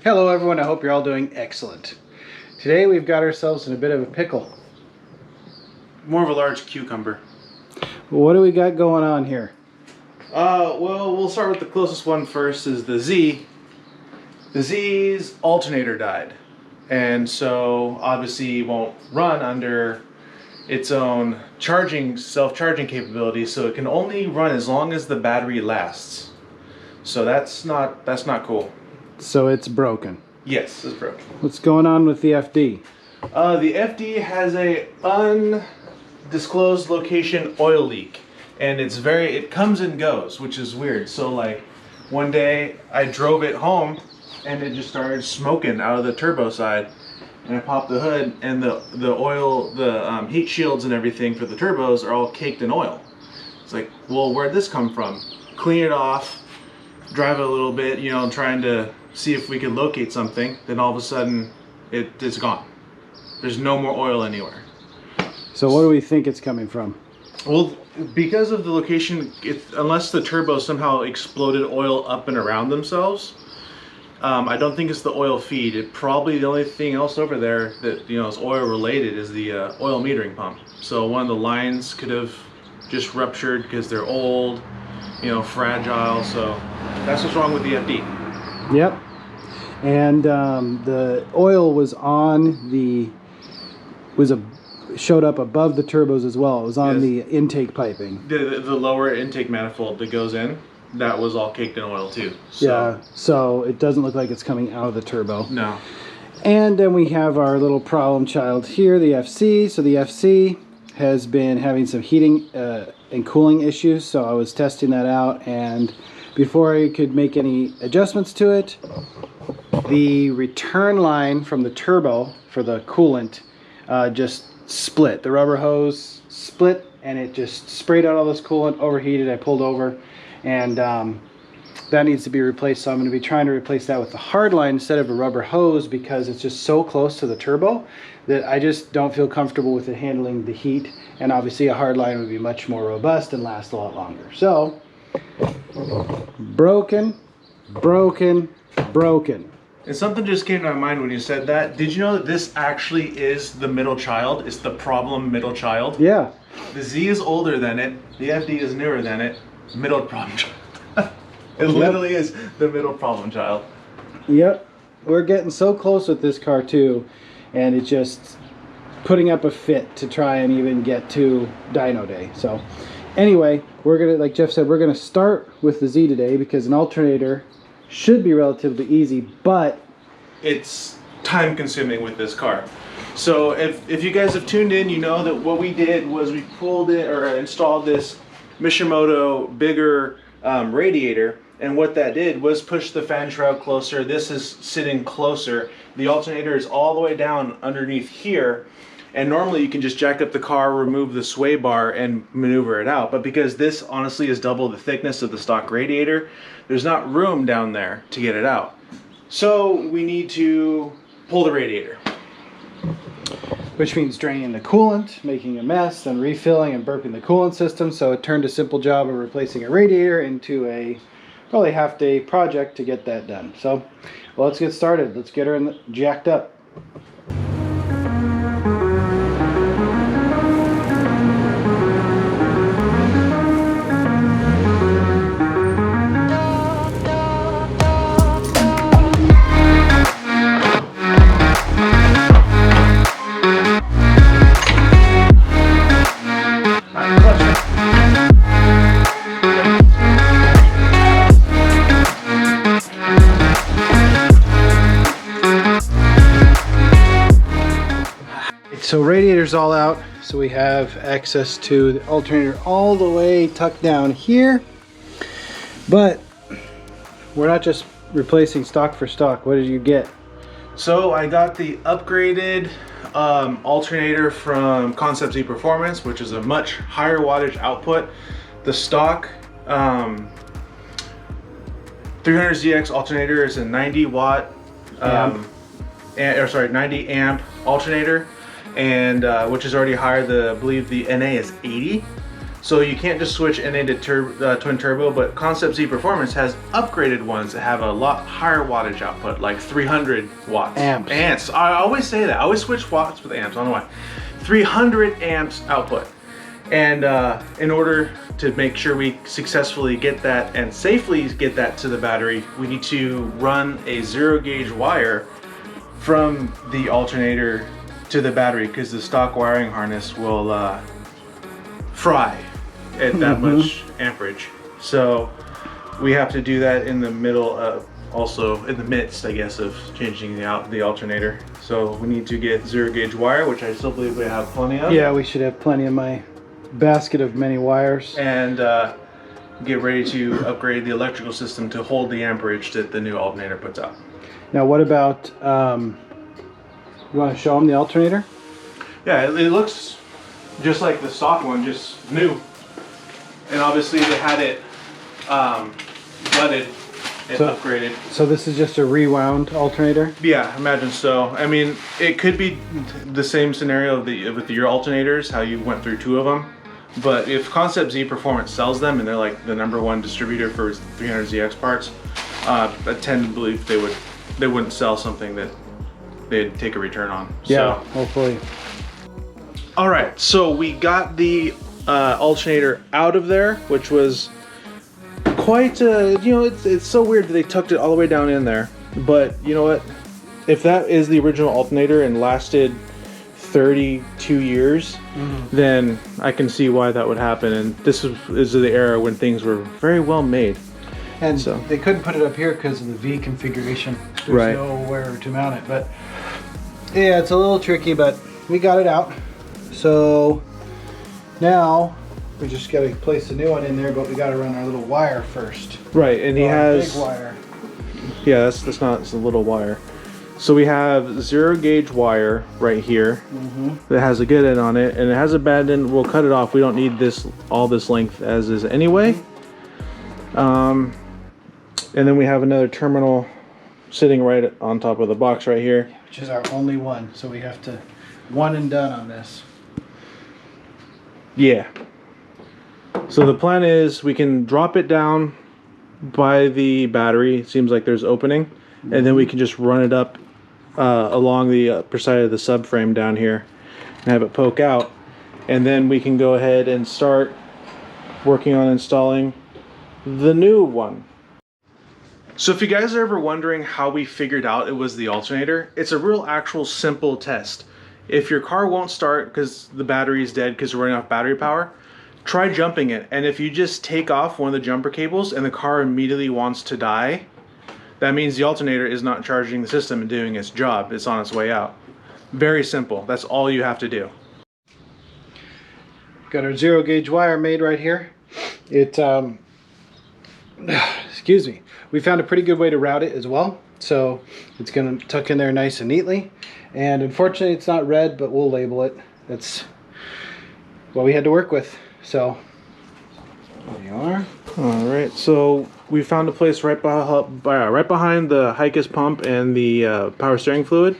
Hello everyone, I hope you're all doing excellent. Today we've got ourselves in a bit of a pickle. More of a large cucumber. What do we got going on here? Well, we'll start with the closest one first, is the Z. The Z's alternator died. And so obviously it won't run under its own self-charging capability, so it can only run as long as the battery lasts. So that's not cool. So it's broken. Yes, it's broken. What's going on with the FD? The FD has a undisclosed location oil leak, and it comes and goes, which is weird. So like one day I drove it home and it just started smoking out of the turbo side, and I popped the hood, and the oil, the heat shields and everything for the turbos are all caked in oil. It's like, well, where'd this come from? Clean it off, drive it a little bit, you know, trying to see if we could locate something. Then all of a sudden it's gone. There's no more oil anywhere. So what do we think it's coming from? Well, because of the location, unless the turbo somehow exploded oil up and around themselves, I don't think it's the oil feed. The only thing else over there that, you know, is oil related is the oil metering pump. So one of the lines could have just ruptured because they're old, you know, fragile. So that's what's wrong with the FD. Yep. And the oil was showed up above the turbos as well. It was on the intake piping. The lower intake manifold that goes in, that was all caked in oil too. So. Yeah, so it doesn't look like it's coming out of the turbo. No. And then we have our little problem child here, the FC. So the FC has been having some heating and cooling issues, so I was testing that out, and before I could make any adjustments to it, the return line from the turbo for the coolant just split. The rubber hose split and it just sprayed out all this coolant, overheated. I pulled over, and that needs to be replaced. So I'm going to be trying to replace that with the hard line instead of a rubber hose, because it's just so close to the turbo that I just don't feel comfortable with it handling the heat. And obviously a hard line would be much more robust and last a lot longer. So broken. And something just came to my mind when you said that. Did you know that this actually is the middle child? It's the problem middle child. Yeah. The Z is older than it. The FD is newer than it. Middle problem child. It literally is the middle problem child. Yep. We're getting so close with this car too, and it's just putting up a fit to try and even get to dyno day. So anyway, we're gonna, like Jeff said, we're gonna start with the Z today because an alternator should be relatively easy, but it's time consuming with this car. So if you guys have tuned in, you know that what we did was we pulled it or installed this Mishimoto bigger radiator, and what that did was push the fan shroud closer. This is sitting closer. The alternator is all the way down underneath here, and normally you can just jack up the car, remove the sway bar, and maneuver it out. But because this honestly is double the thickness of the stock radiator, there's not room down there to get it out. So we need to pull the radiator. which means draining the coolant, making a mess, then refilling and burping the coolant system. So it turned a simple job of replacing a radiator into a probably half-day project to get that done. So, well, let's get started. Let's get her jacked up. So radiator's all out, so we have access to the alternator all the way tucked down here. But we're not just replacing stock for stock. What did you get? So I got the upgraded alternator from Concept Z Performance, which is a much higher wattage output. The stock 300ZX alternator is a 90 watt, 90 amp alternator, and which is already higher. I believe the NA is 80. So you can't just switch NA to twin turbo, but Concept Z Performance has upgraded ones that have a lot higher wattage output, like 300 watts. Amps. I always say that. I always switch watts with amps. I don't know why. 300 amps output. And in order to make sure we successfully get that and safely get that to the battery, we need to run a 0 gauge wire from the alternator to the battery, because the stock wiring harness will fry at that much amperage. So we have to do that in the middle of, also in the midst, I guess, of changing the alternator. So we need to get 0 gauge wire, which I still believe we have plenty of. Yeah, we should have plenty in my basket of many wires. And get ready to upgrade the electrical system to hold the amperage that the new alternator puts out. Now what about, you want to show them the alternator? Yeah, it looks just like the stock one, just new. And obviously they had it gutted and upgraded. So this is just a rewound alternator? Yeah, imagine so. I mean, it could be the same scenario with your alternators, how you went through 2 of them. But if Concept Z Performance sells them and they're like the #1 distributor for 300ZX parts, I tend to believe they wouldn't sell something that they'd take a return on. Yeah, so. hopefully. All right, so we got the alternator out of there, which was quite, you know, it's so weird that they tucked it all the way down in there. But you know what? If that is the original alternator and lasted 32 years, then I can see why that would happen. And this is the era when things were very well made. And so they couldn't put it up here because of the V configuration. There's nowhere to mount it. But yeah, it's a little tricky, but we got it out. So now we just got to place a new one in there, but we got to run our little wire first. Right, and he has big wire. Yeah, that's not, it's a little wire. So we have 0 gauge wire right here that has a good end on it, and it has a bad end. We'll cut it off. We don't need all this length as is anyway. And then we have another terminal sitting right on top of the box right here, which is our only one. So we have to one and done on this. Yeah. So the plan is we can drop it down by the battery. It seems like there's opening, and then we can just run it up along the upper side of the subframe down here and have it poke out, and then we can go ahead and start working on installing the new one. So if you guys are ever wondering how we figured out it was the alternator, it's a real actual simple test. If your car won't start because the battery is dead because we're running off battery power, try jumping it. And if you just take off one of the jumper cables and the car immediately wants to die, that means the alternator is not charging the system and doing its job. It's on its way out. Very simple. That's all you have to do. Got our 0 gauge wire made right here. It, excuse me. We found a pretty good way to route it as well. So it's going to tuck in there nice and neatly. And unfortunately it's not red, but we'll label it. That's what we had to work with. So there you are. All right, so we found a place right behind the Hikis pump and the power steering fluid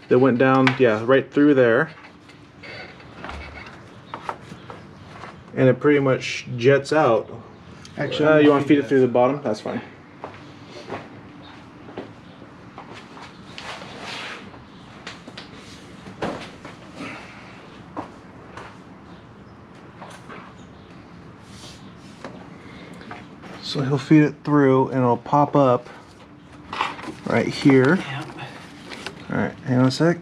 that went down, yeah, right through there. And it pretty much jets out. Actually, you want to feed it through the bottom? That's fine. So he'll feed it through and it'll pop up right here. Yep. All right, hang on a sec.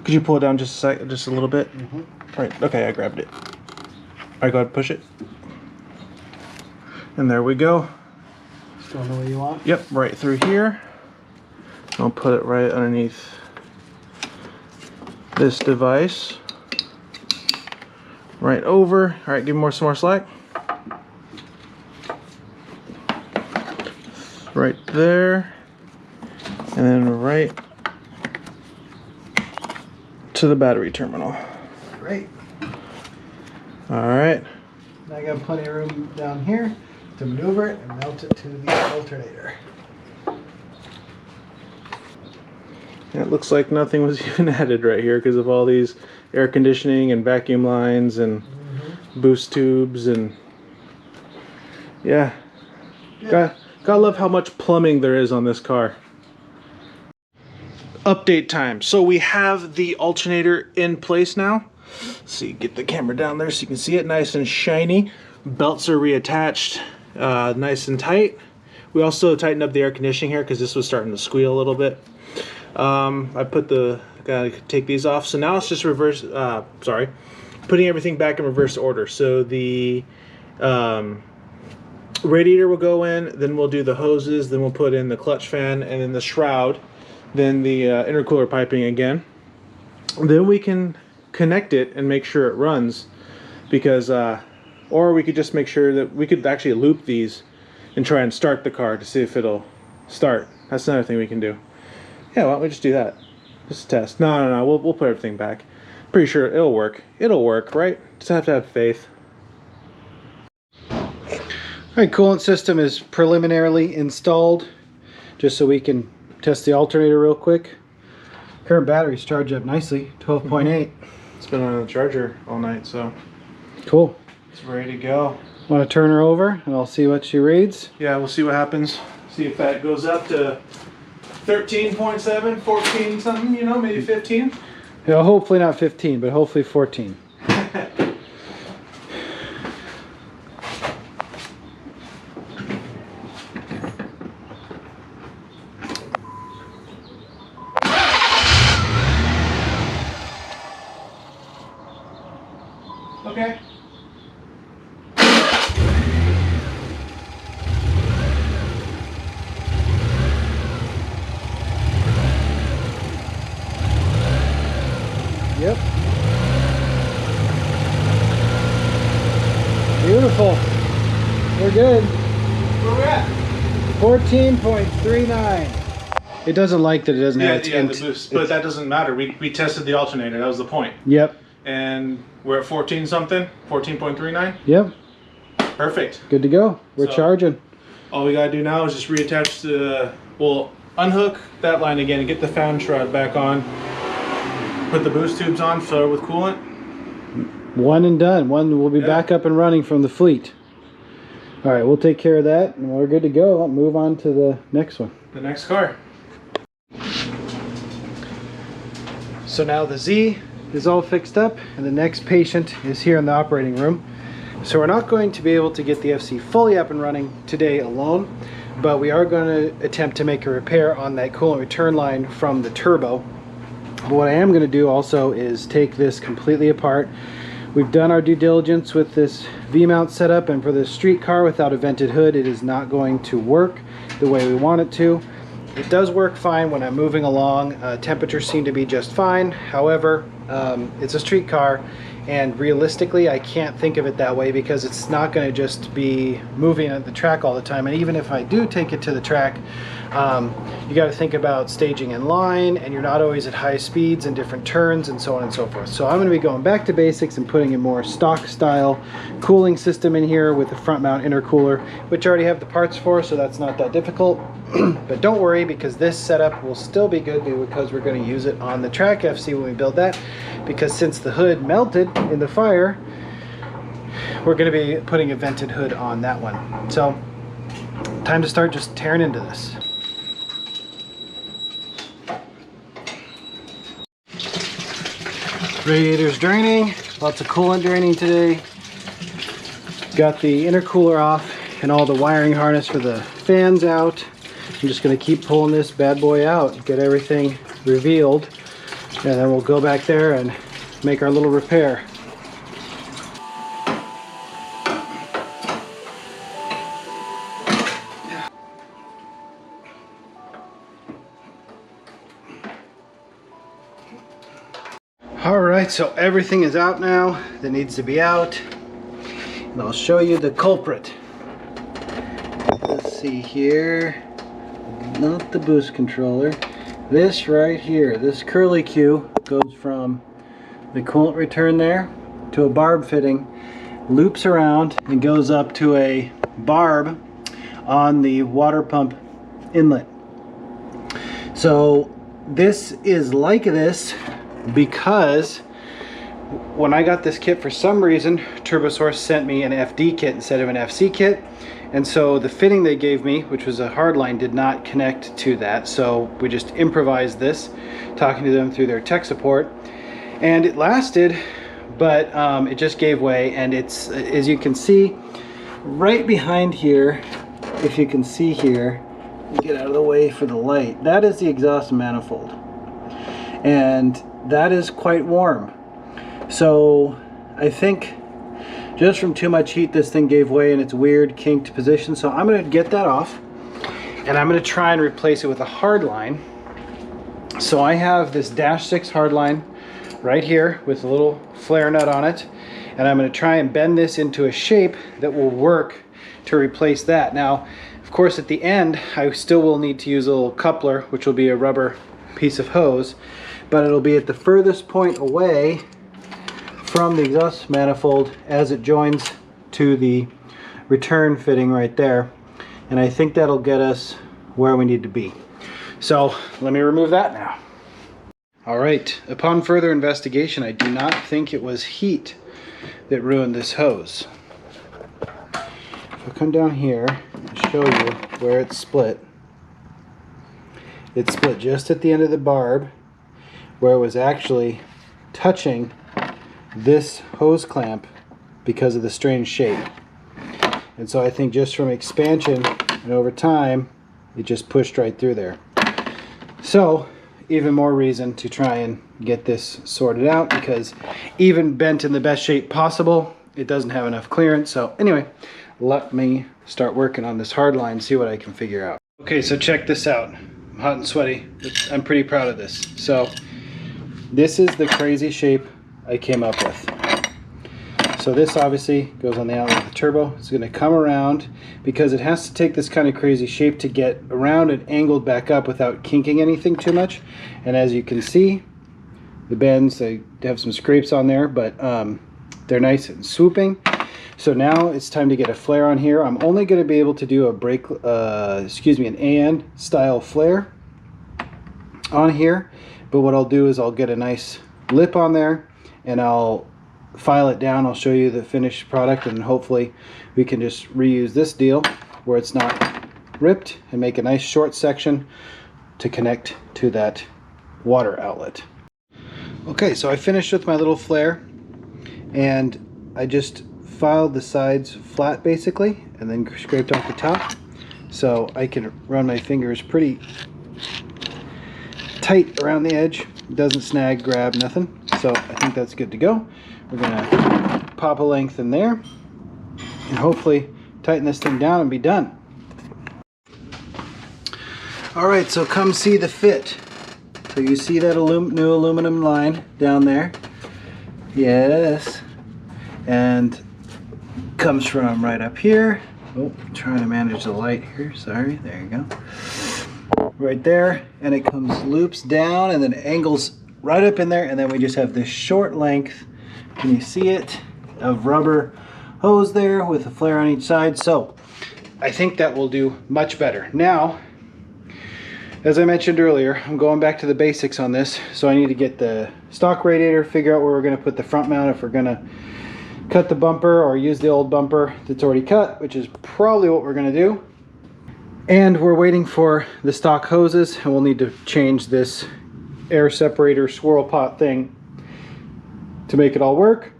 Could you pull it down just a sec, just a little bit? All right, okay, I grabbed it. All right, go ahead, push it. And there we go. Still the way you want? Yep, right through here. I'll put it right underneath this device. Right over. All right, give me some more slack. Right there. And then right to the battery terminal. Great. All right. Now I got plenty of room down here to maneuver it and mount it to the alternator. It looks like nothing was even added right here because of all these air conditioning and vacuum lines and boost tubes, and yeah. Gotta love how much plumbing there is on this car. Update time. So we have the alternator in place now. Let's see, get the camera down there so you can see it nice and shiny. Belts are reattached, nice and tight. We also tightened up the air conditioning here because this was starting to squeal a little bit. Gotta take these off. So now it's just reverse, putting everything back in reverse order. So the radiator will go in, then we'll do the hoses, then we'll put in the clutch fan and then the shroud, then the intercooler piping again. Then we can connect it and make sure it runs, because or we could just make sure that we could actually loop these and try and start the car to see if it'll start. That's another thing we can do. Yeah, why don't we just do that? Just a test. No. We'll put everything back. Pretty sure it'll work. It'll work, right? Just have to have faith. All right, coolant system is preliminarily installed, just so we can test the alternator real quick. Current battery's charged up nicely, 12.8. It's been on the charger all night, so cool. It's ready to go. Want to turn her over and I'll see what she reads? Yeah, we'll see what happens. See if that goes up to 13.7, 14 something, you know, maybe 15. Yeah, hopefully not 15, but hopefully 14. Okay. Yep. Beautiful. We're good. Where we at? 14.39. It doesn't like that it doesn't have the boost, but that doesn't matter. We tested the alternator. That was the point. Yep. And we're at 14 something, 14.39. Yep. Perfect. Good to go. We're charging. All we gotta do now is just reattach the, we'll unhook that line again and get the fan shroud back on. Put the boost tubes on, fill it with coolant. One and done. One will be back up and running from the fleet. All right, we'll take care of that and we're good to go. I'll move on to the next one. The next car. So now the Z is all fixed up and the next patient is here in the operating room. So we're not going to be able to get the FC fully up and running today alone, but we are going to attempt to make a repair on that coolant return line from the turbo. But what I am going to do also is take this completely apart. We've done our due diligence with this V-mount setup, and for this street car without a vented hood, it is not going to work the way we want it to. It does work fine when I'm moving along. Temperatures seem to be just fine. However, it's a street car, and realistically I can't think of it that way because it's not going to just be moving at the track all the time. And even if I do take it to the track, you got to think about staging in line, and you're not always at high speeds and different turns and so on and so forth. So I'm going to be going back to basics and putting a more stock style cooling system in here with a front mount intercooler, which I already have the parts for, so that's not that difficult. But don't worry, because this setup will still be good because we're going to use it on the track FC when we build that, because since the hood melted in the fire, we're going to be putting a vented hood on that one. So time to start just tearing into this. Radiator's draining, lots of coolant draining today. Got the intercooler off and all the wiring harness for the fans out. I'm just going to keep pulling this bad boy out, get everything revealed, and then we'll go back there and make our little repair. Alright, so everything is out now that needs to be out. And I'll show you the culprit. Let's see here. Not the boost controller. This right here, this curly Q goes from the coolant return there to a barb fitting, loops around and goes up to a barb on the water pump inlet. So this is like this because when I got this kit, for some reason, TurboSource sent me an FD kit instead of an FC kit. And so the fitting they gave me, which was a hardline, did not connect to that. So we just improvised this, talking to them through their tech support. And it lasted, but it just gave way. And it's, as you can see, right behind here, if you can see here, get out of the way for the light, that is the exhaust manifold. And that is quite warm. So I think just from too much heat, this thing gave way in its weird kinked position. So I'm going to get that off, and I'm going to try and replace it with a hardline. So I have this Dash 6 hardline right here with a little flare nut on it, and I'm going to try and bend this into a shape that will work to replace that. Now, of course, at the end, I still will need to use a little coupler, which will be a rubber piece of hose, but it'll be at the furthest point away from the exhaust manifold as it joins to the return fitting right there. And I think that'll get us where we need to be. So let me remove that now. All right, upon further investigation, I do not think it was heat that ruined this hose. If I come down here and show you where it's split just at the end of the barb, where it was actually touching this hose clamp because of the strange shape. And so I think just from expansion and over time, it just pushed right through there. So even more reason to try and get this sorted out, because even bent in the best shape possible, it doesn't have enough clearance. So anyway, let me start working on this hard line, see what I can figure out. Okay, so check this out. I'm hot and sweaty. I'm pretty proud of this. So this is the crazy shape I came up with. So this obviously goes on the outlet of the turbo. It's going to come around because it has to take this kind of crazy shape to get around and angled back up without kinking anything too much. And as you can see, the bends, they have some scrapes on there, but they're nice and swooping. So now it's time to get a flare on here. I'm only going to be able to do a brake, an AN style flare on here. But what I'll do is I'll get a nice lip on there, and I'll file it down. I'll show you the finished product, and hopefully we can just reuse this deal where it's not ripped and make a nice short section to connect to that water outlet. Okay, so I finished with my little flare, and I just filed the sides flat basically and then scraped off the top, so I can run my fingers pretty tight around the edge. It doesn't snag, grab, nothing. So I think that's good to go. We're gonna pop a length in there and hopefully tighten this thing down and be done. All right, so come see the fit. So you see that new aluminum line down there? Yes. And comes from right up here. Oh, trying to manage the light here, sorry, there you go. Right there, and it comes, loops down and then angles right up in there, and then we just have this short length, can you see it, of rubber hose there with a flare on each side. So I think that will do much better. Now, as I mentioned earlier, I'm going back to the basics on this, so I need to get the stock radiator, figure out where we're going to put the front mount, if we're going to cut the bumper or use the old bumper that's already cut, which is probably what we're going to do. And we're waiting for the stock hoses, and we'll need to change this air separator swirl pot thing to make it all work.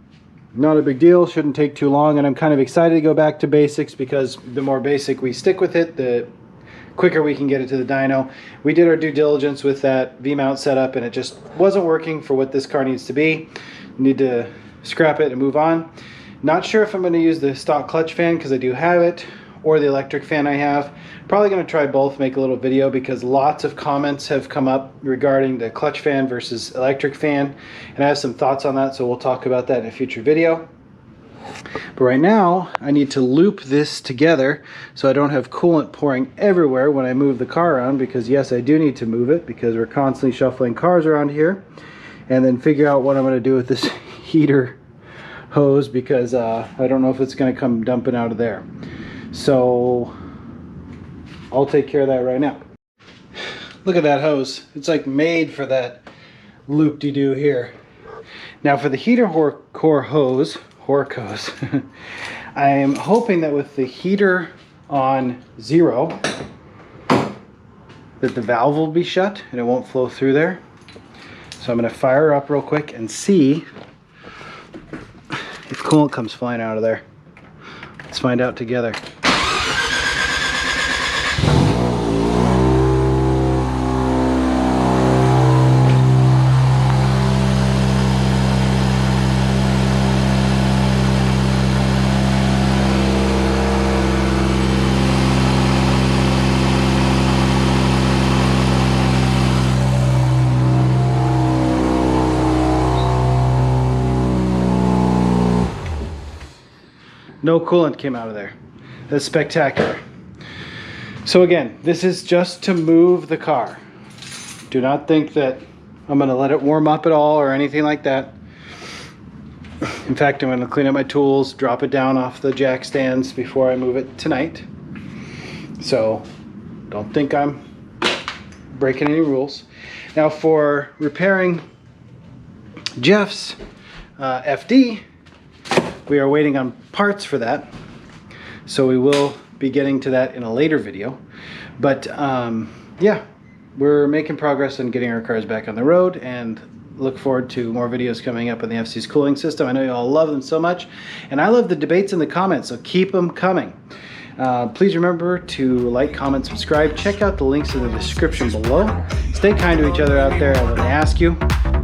Not a big deal, shouldn't take too long, and I'm kind of excited to go back to basics because the more basic we stick with it, the quicker we can get it to the dyno. We did our due diligence with that V-mount setup, and it just wasn't working for what this car needs to be. Need to scrap it and move on. Not sure if I'm going to use the stock clutch fan because I do have it, or the electric fan I have. Probably going to try both, make a little video, because lots of comments have come up regarding the clutch fan versus electric fan, and I have some thoughts on that, so we'll talk about that in a future video. But right now I need to loop this together so I don't have coolant pouring everywhere when I move the car around, because yes, I do need to move it because we're constantly shuffling cars around here, and then figure out what I'm going to do with this heater hose, because I don't know if it's going to come dumping out of there. So I'll take care of that right now. Look at that hose. It's like made for that loop-de-doo here. Now for the heater core hose, I am hoping that with the heater on 0, that the valve will be shut and it won't flow through there. So I'm going to fire her up real quick and see if coolant comes flying out of there. Let's find out together. No coolant came out of there. That's spectacular. So again, this is just to move the car. Do not think that I'm going to let it warm up at all or anything like that. In fact, I'm going to clean up my tools, drop it down off the jack stands before I move it tonight. So don't think I'm breaking any rules. Now for repairing Jeff's FD, we are waiting on parts for that, so we will be getting to that in a later video. But yeah, we're making progress on getting our cars back on the road, and look forward to more videos coming up on the FC's cooling system. I know you all love them so much, and I love the debates in the comments, so keep them coming. Please remember to like, comment, subscribe. Check out the links in the description below. Stay kind to each other out there, and when they ask you,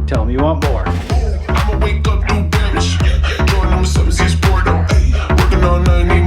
tell them you want more. I'ma wake up, new bitch. Join them, 7-6 Porto. Working all night.